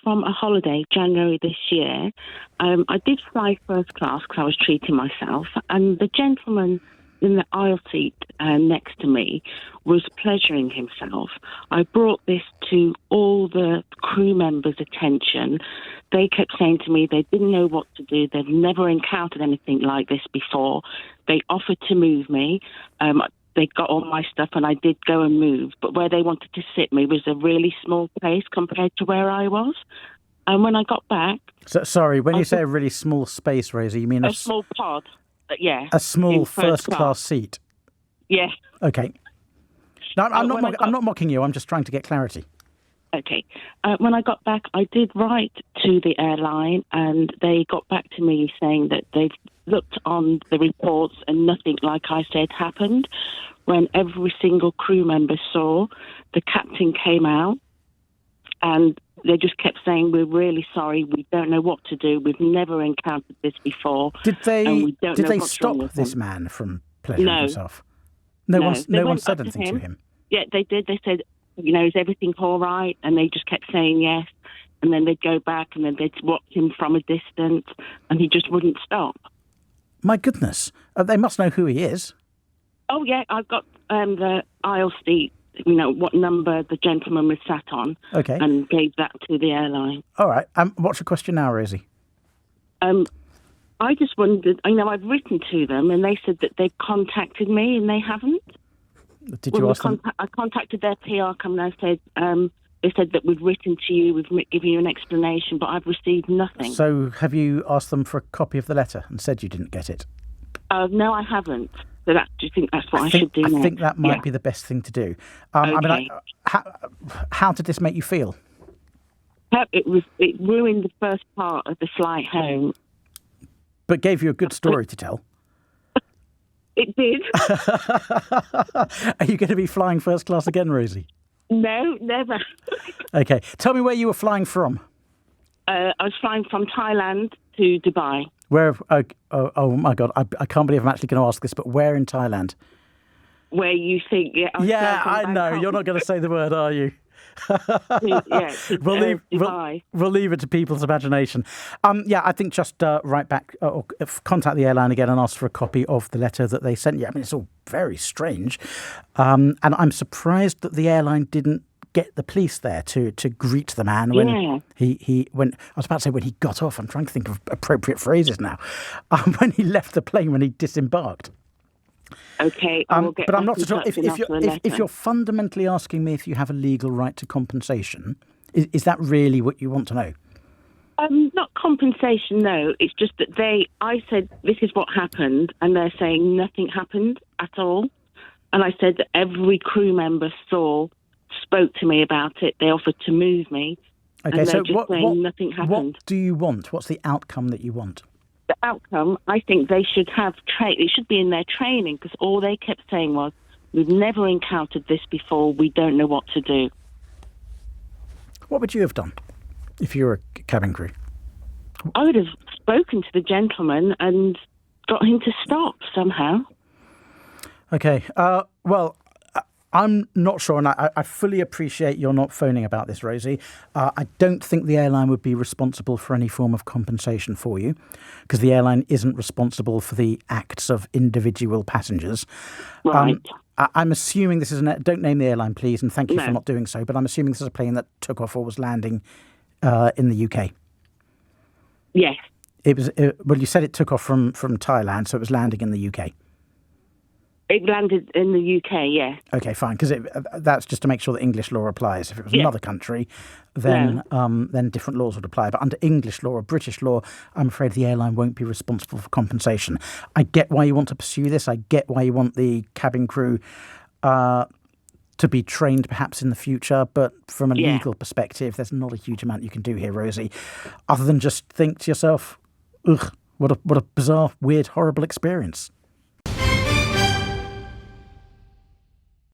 from a holiday, January this year. I did fly first class because I was treating myself, and the gentleman in the aisle seat next to me was pleasuring himself. I brought this to all the crew members' attention. They kept saying to me they didn't know what to do. They've never encountered anything like this before. They offered to move me. They got all my stuff and I did go and move. But where they wanted to sit me was a really small place compared to where I was. And when I got back... So, sorry, when you say a really small space, Rosie, you mean a small pod. Yeah. A small first-class seat? Yeah. Okay. No, I'm not mocking you. I'm just trying to get clarity. Okay. When I got back, I did write to the airline, and they got back to me saying that they've looked on the reports and nothing like I said happened. When every single crew member saw, the captain came out, and they just kept saying, "We're really sorry. We don't know what to do. We've never encountered this before." Did they stop this man from pleasuring himself? No one said anything to him. Yeah, they did. They said, "Is everything all right?" And they just kept saying yes. And then they'd go back and then they'd watch him from a distance, and he just wouldn't stop. My goodness, they must know who he is. Oh yeah, I've got the aisle seat. What number the gentleman was sat on. Okay. And gave that to the airline. All right. What's your question now, Rosie? I just wondered, I've written to them and they said that they've contacted me and they haven't. Did you ask them? I contacted their PR company and I said, they said that we've written to you, we've given you an explanation, but I've received nothing. So have you asked them for a copy of the letter and said you didn't get it? No, I haven't. So do you think that's what I should do next? I think that might be the best thing to do. Okay. How did this make you feel? It ruined the first part of the flight home. But gave you a good story to tell. It did. Are you going to be flying first class again, Rosie? No, never. Okay. Tell me where you were flying from. I was flying from Thailand to Dubai. Where? Oh my God! I can't believe I'm actually going to ask this, but where in Thailand? Where you think? Yeah, I know. You're not going to say the word, are you? We'll leave it to people's imagination. I think just write back or contact the airline again and ask for a copy of the letter that they sent you. I mean, it's all very strange, and I'm surprised that the airline didn't get the police there to greet the man when when I was about to say when he got off. I'm trying to think of appropriate phrases now. When he left the plane, when he disembarked. Okay, but I'm not sure if you're fundamentally asking me if you have a legal right to compensation. Is that really what you want to know? Not compensation, no. It's just that I said this is what happened, and they're saying nothing happened at all. And I said that every crew member spoke to me about it. They offered to move me. Okay, and so nothing happened. What do you want? What's the outcome that you want? The outcome, I think they should have it should be in their training, because all they kept saying was, "We've never encountered this before. We don't know what to do." What would you have done if you were a cabin crew? I would have spoken to the gentleman and got him to stop somehow. Okay. Well, I'm not sure, and I fully appreciate you're not phoning about this, Rosie. I don't think the airline would be responsible for any form of compensation for you, because the airline isn't responsible for the acts of individual passengers. Right. I'm assuming this is don't name the airline, please, and thank you for not doing so, but I'm assuming this is a plane that took off or was landing in the UK. Yes. It was. Well, you said it took off from Thailand, so it was landing in the UK. It landed in the UK, yeah. Okay, fine, because that's just to make sure that English law applies. If it was another country, then different laws would apply. But under English law or British law, I'm afraid the airline won't be responsible for compensation. I get why you want to pursue this. I get why you want the cabin crew to be trained perhaps in the future. But from a legal perspective, there's not a huge amount you can do here, Rosie, other than just think to yourself, ugh, what a bizarre, weird, horrible experience.